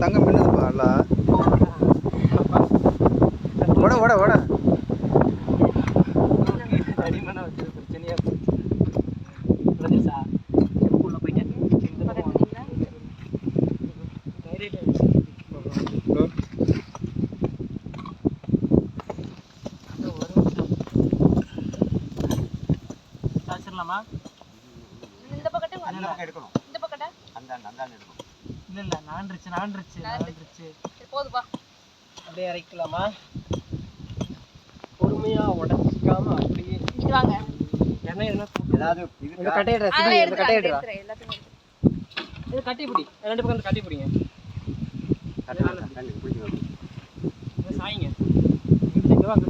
தங்கம் மின்னதுப்பா நல்லா ஓட ஓட ஓட அடிமான வச்சு பிரச்சனையா சார் உள்ள போயிட்டேன் வச்சிடலாமா? இந்த பக்கத்தை எடுக்கணும். இந்த பக்கத்தை அந்த எடுக்கணும். இல்ல நான்றிச்சு போதுப்பா. அப்படியே இறக்கலாமா? பொறுமையா உடச்சிக்காம அப்படியே வாங்க. என்ன ஏதாவது இந்த கட்டையிடுற சிபி இந்த கட்டையிடுறா. எல்லாத்தையும் இது கட்டி பிடி. ரெண்டு பக்கம் கட்டி பிடிங்க. கட்டி பிடிங்க. இது சாய்ங்க. இங்க வாங்க.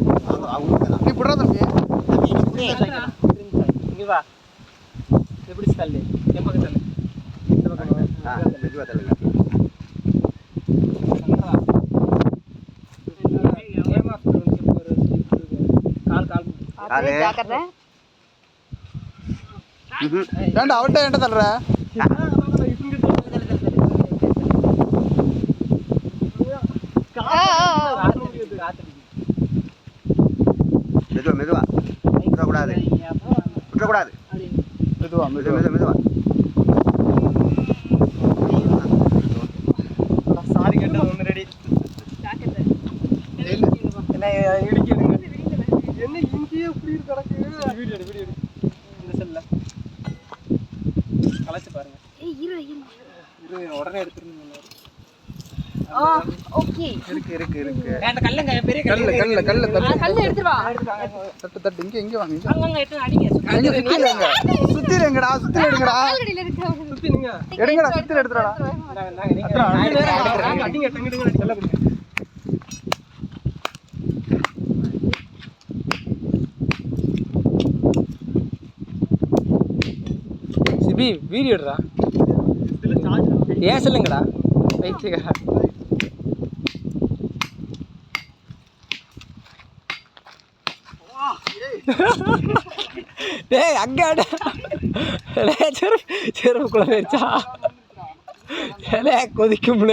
நீ புடுறா தம்பி. இங்க வா. எப்படி தள்ளு? என் பக்கம் தள்ளு. இந்த பக்கம். மெதுவா தள்ளுங்க. ஜாக்கிரதை. ஏன்டா அவட்ட ஏன்டா தள்ளுற? மெதுவா விட்டுறக்கூடாது. மெதுவா சாரி கேட்டா ஒன்று ரெடி. ஜாக்கிரதை. என்ன இடிக்கணுங்க? என்ன இங்கேயே இப்படி கிடக்கு? வீடியோ இந்த செல்ல கலைச்சு பாருங்க. இரு உடனே எடுத்துருங்க. ஓகே. இருக்கு அந்த கல்லுங்க பெரிய கல்லு எடுத்து வா. தட்டு இங்க வாங்க. அங்க எடுத்து அடிங்க. சுத்தில எங்கடா எடுங்கடா. கால்கடியில இருக்கு. சுத்தினுங்க. எடுங்கடா சுத்தில எடுத்துடா. அடிங்க டங்குங்க செல்ல கொடுங்க. சிபி வீடியோ எடுறா. ஏன் சொல்லுங்கடா வைத்தியகா. டேய் அங்க செருப்புக்குள்ள போயிருச்சா? கொதிக்கும்ல.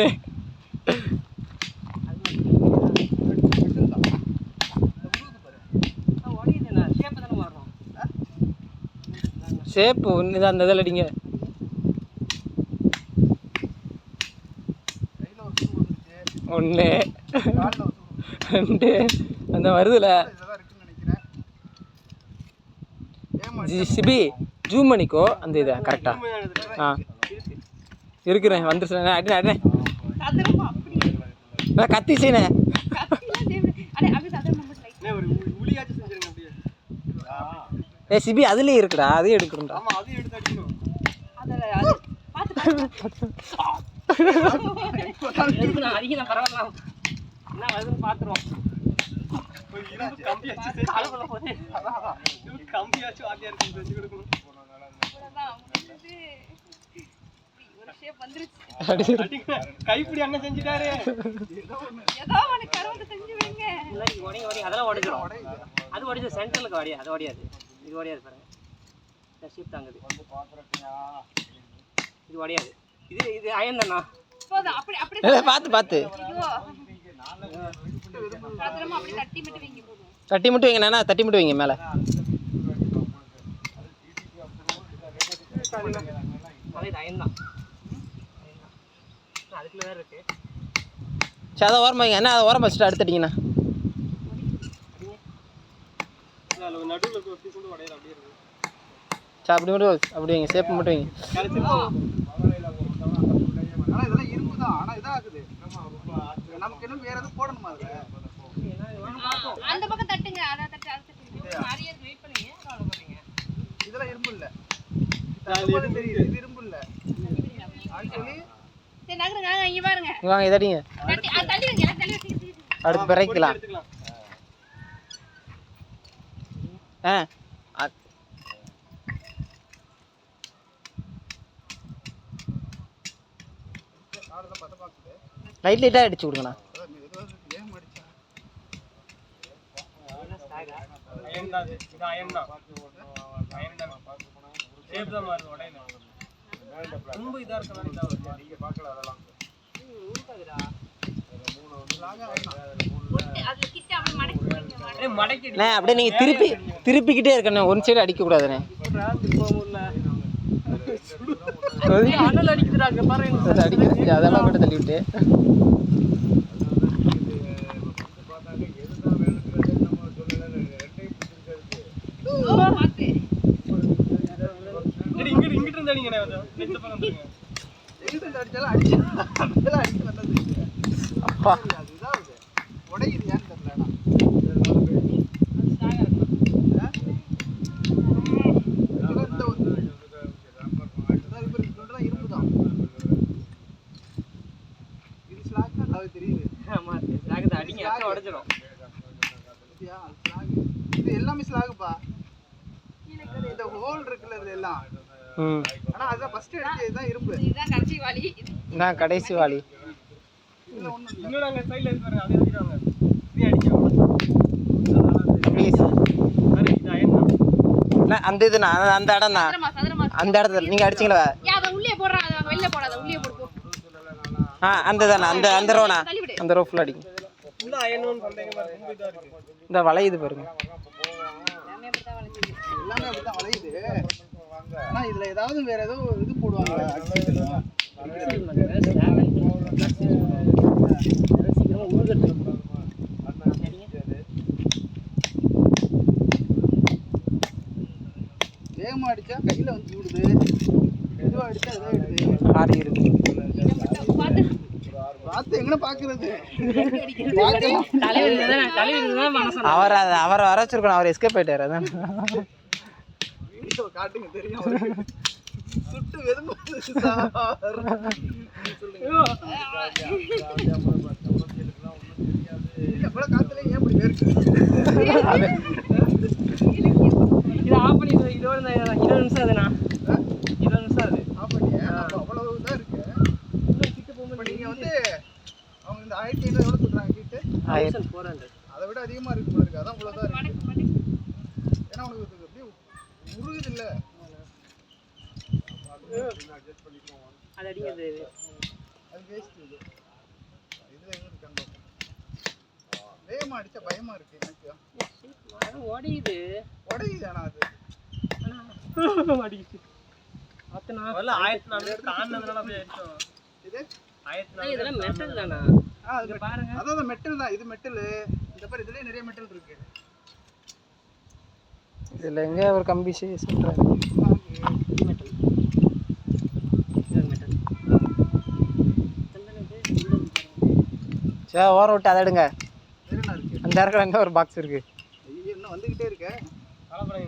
ஷேப்பு ஒன்று தான் அந்த இதில் அடிங்க. ஒன்று 2 அந்த வருதுல. சிபி ஜூம் பண்ணிக்கோ அந்த இதை கரெக்டாக. இருக்கிறேன் வந்துருச்சு. அடினேன் கத்தி செய்யணே. சிபி அதுலேயே இருக்குடா, அதையும் எடுக்கணும்டா. கைப்பிடி அண்ணன் செஞ்சுட்டாரு. அதெல்லாம் உடைஞ்சிடும். அது உடைஞ்சு சென்டருக்கு வடியாது. அது உடையாது. இது உடையாது பாருங்க. ஷீப் தாங்குது. இது உடையாது. இது அயன் தானா? பார்த்து தட்டி மட்டும் வைங்க. நானா தட்டி மட்டும் வைங்க மேலே. அதுக்குள்ள வேற இருக்கு. சரி அதை ஓரமாக வைங்க. என்ன அதை ஓரமாக வச்சுட்டு அடுத்தடிங்கண்ணா. சரி அப்படி மட்டும் அப்படி வைங்க. சேப்பு மட்டும் வைங்க. நமக்கு இன்னும் வேற எதுவும் போடணுமா? அந்த பக்கம் தட்டுங்க. அத தட்டு நிறைய வெயிட் பண்ணுங்க. இதெல்லாம் இரும்பு இல்ல. தெரியுது இது இரும்பு இல்ல. சரி நகருங்க. இங்க பாருங்க. வாங்க இத அடிங்க. தள்ளி வைங்க. தள்ளி வச்சு அடுத்து பிரேக்கலாம். லைட்டா அடிச்சு விடுங்கண்ணா. ரொம்ப இதா இருக்க மாதிரி தான் வருது. நீங்க பார்க்கல அதெல்லாம். ஊர்க்காதுடா. அது கிட்ட அப்படியே மடக்கி வைங்க. மடக்கி அண்ணே அப்படியே நீங்க திருப்பிக்கிட்டே இருக்கணும், ஒன் சைடு அடிக்க கூடாதுண்ணே. அனல் அடிக்குதுறாங்க பாருங்க. அடிக்கிறது அதெல்லாம் கூட தள்ளி விட்டு பாத்து இங்கிட்டு இருந்தா நீங்க இந்த பக்கம் போங்க. எங்கிட்ட அடிச்சாலும் அடிச்சு வந்தது அப்பா. அதுதான் உடையுது ஏன்னு தெரியலடா. இது ஸ்லாக் தான் தெரியுது. ஆமா ஸ்லாக் அடிங்க அக்க உடைஞ்சிரும். இது எல்லாமே ஸ்லாகுப்பா. இந்த ஹோல் இருக்குல்ல இது எல்லாம். ஆனா அதான் ஃபர்ஸ்ட் அடிச்சது தான் இரும்பு. இதுதான் கடைசி வாளி. நான் கடைசி வாளி. இதுல ஒண்ணும் இல்ல. இன்னும் நாங்க சைடுல இருக்கு பாருங்க. அதை அடிக்குறாங்க. இது அடிச்சோம். ப்ளீஸ் பாரு இது அயன் தான். அந்த இது நான் அந்த இடம் தான். சதுரமா அந்த இடத்துல நீங்க அடிச்சீங்களா? யா அத உள்ளே போடுறா, அத வெளிய போடாத, உள்ளே போடு போ. அந்த தானே அந்த ரோனா அந்த ரோ ஃபுல் அடிங்க. ஃபுல்லா அயனோன்னு சொல்றீங்க பாருங்க. ரொம்ப இதா இருக்கு. இந்த வளையுது பாருங்க. எல்லாமே அப்படிதான் வளைஞ்சிருக்கு. எல்லாமே அப்படிதான் வளையுது. ஆனா இதுல ஏதாவது வேற ஏதோ இது போடுவாங்க. வேகமா அடிச்சா கையில வந்து விடுது, இதுவா அடிச்சா இதாயிடுது. ஆறி இருக்கு. பாத்து பார்த்து எங்கன பாக்குறது. தலைவர் தான் மனசு. அவரை வர வச்சிருக்கணும், அவர் எஸ்கேப் ஆயிட்டாரு. அதான் வீடியோ காட்டுங்க தெரியும் அவருக்கு. சுட்டு வெதும்பு சார் எவ்வளவு காத்துல ஏன் இப்படி வேர்க்கு? இது ஆஃப் பண்ணி இதோட 20 நிமிஷம் அதுனா 20 நிமிஷம் அது ஆஃப் பண்ணியா? அப்ப அவ்வளவுதான் இருக்கு. இப்ப நீங்க வந்து அவங்க இந்த 1500 எவ்வளவு சொல்றாங்க கிட்ட? 1400. அதை விட அதிகமா இருக்கு போல இருக்கு. அதான் இவ்வளவுதான் இருக்கு. ஏன்னா உனக்கு இது அப்படியே உருகுது இல்ல. அது அடிக்குது. அது வேஸ்ட் இது. இதுல எங்க கண்டோம். வேகமா அடிச்சா பயமா இருக்கு எனக்கு. ஓடியுது. உடையுது ஆனா அது. அடிக்குது. அத்தனா வல்ல 1400 தாண்டனதுனால அப்படியே அடிச்சோம். இது 1400. இதெல்லாம் மெட்டல் தானா? அது பாருங்க. அதான் மெட்டல் தான். இது மெட்டல். இந்த பாரு இதுலயே நிறைய மெட்டல் இருக்கு. இதுல எங்க ஒரு கம்பி சொல்றாரு. மெட்டல். இது மெட்டல். சே ஓர விட்டு அதை எடுங்க. என்ன இருக்கு? அந்த இடத்துல என்ன ஒரு பாக்ஸ் இருக்கு. ஐயோ இன்னும் வந்துகிட்டே இருக்கு.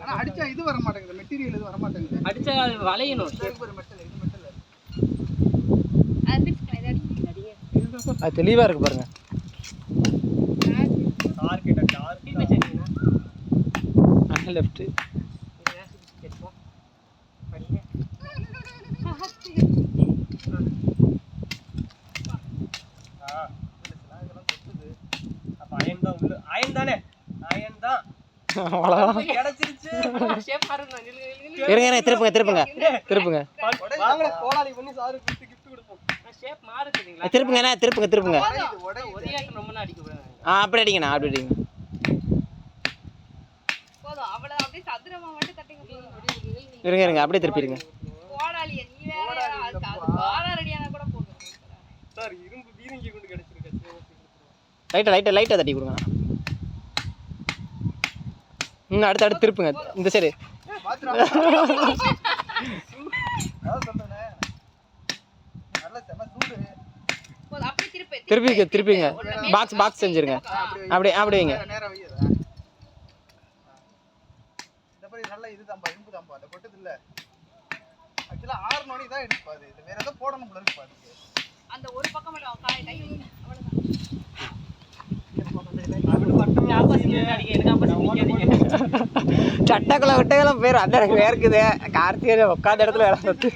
ஆனா அடிச்சா இது வர மாட்டேங்குது. மெட்டீரியல் இது வர மாட்டேங்குது. அடிச்சா அது வளையணும். ஒரு மெட்டல் இது மெட்டல். அது பிடிச்சல இது அடிங்க. அது தெளிவா இருக்கு பாருங்க. கார் கிட்ட கார் கீழ வச்சிருக்கீங்க. அங்க லெஃப்ட். கேட்போம். படிங்க. இதெல்லாம் கொத்துது. அப்ப அயன் தான் உள்ள. அயன் தானே? அயன் தான். அவ்வளவுதான். கிடைச்சிருச்சு. ஷேப் பாருங்க. இருங்க திருப்புங்க. வாங்க கோலாலி பண்ணி சாரு gift கொடுப்போம். ஷேப் மாறுதுங்களா? திருப்புங்க. ஒரே ஆட்டம் ரொம்ப அடிக்க கூடாது. அப்படி அடிங்கண்ணா, அப்படி அடிங்க. போதும் அவ்வளவு அப்படியே சதுரமா மட்டும் தட்டிங்க. இருங்க அப்படியே திருப்பிடுங்க. கோடாலிய நீ வேற அது கோடா ரெடியானா கூட போதும். சார் இரும்பு பீரங்கி கொண்டு கிடைச்சிருக்கு. லைட்டா தட்டி கொடுங்க. அடுத்து திருப்புங்க இந்த சைடு. பாத்துறா. அத சொல்றேனே. நல்ல செம சூடு. போதும் அப்படியே திருப்பிங்க. பாக்ஸ் செஞ்சிருங்க. அப்படியே வைங்க. நேரா வையத. இந்த பாரு நல்ல இதுதான் பா, இரும்பு தான் பா. அந்த கொட்டது இல்ல. ஆக்சுவலா 6 மணி தான் எடுப்பாது. இது வேற ஏதோ போடணும் போல இருக்கு பாருங்க. அந்த ஒரு பக்கம் மட்டும் கை வைங்க. அவ்வளவுதான். சட்டக்குள்ள விட்டதெல்லாம் பேர் அந்த எனக்கு வேர்க்குது. கார்த்திகை உட்காந்த இடத்துல இடம் சொத்து.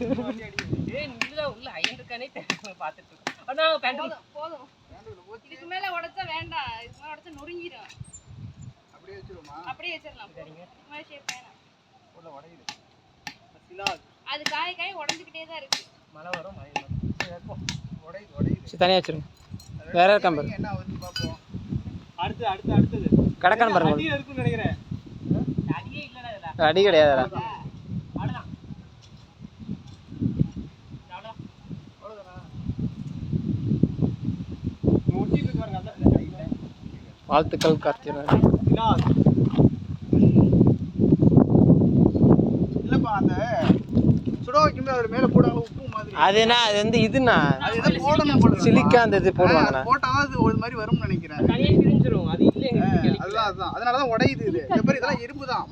போதும். இதுக்கு மேல உடைச்சா வேண்டாம். இதுக்கு மேல உடைச்சா நொறுங்கிரும். அப்படியே வச்சிருமா? அப்படியே வச்சிரலாம். இதுக்கு மேல ஷேப் வேணாம். உள்ள உடையுது. அது காய் உடைஞ்சுக்கிட்டே தான் இருக்கு. மழை வரும் மழை வரும். சரி, வைப்போம். உடையுது தனியாக வச்சிருங்க. வேற இருக்கான் பாரு. என்ன ஆகுது பார்ப்போம். அடுத்தது கடக்கான பாருங்க. அடியே இருக்குன்னு நினைக்கிறேன். அடியே இல்லடா இதுல. அடி கிடையாதுடா. அவ்வளவுதான். அவ்வளவுதானா? முடிச்சிட்டு இருக்காங்க அந்த வாழ்த்துக்கள் கார்த்திகேயன். இல்லப்பா அந்த சுட வைக்கும்போது அதோட மேல போடாம உப்பு மாதிரி அதுனா அது வந்து இதுண்ணா அது எதை போடணும் போடுறது சிலிக்கா அந்த இது போடுவாங்கண்ணா. போட்டாதான் அது ஒரு மாதிரி வரும்னு நினைக்கிறேன். தனியா பிரிஞ்சிரும். அது இல்ல எங்க அதுதான் அதனாலதான் உடையுது இது. இந்த மாதிரி இதெல்லாம் இரும்பு தான்.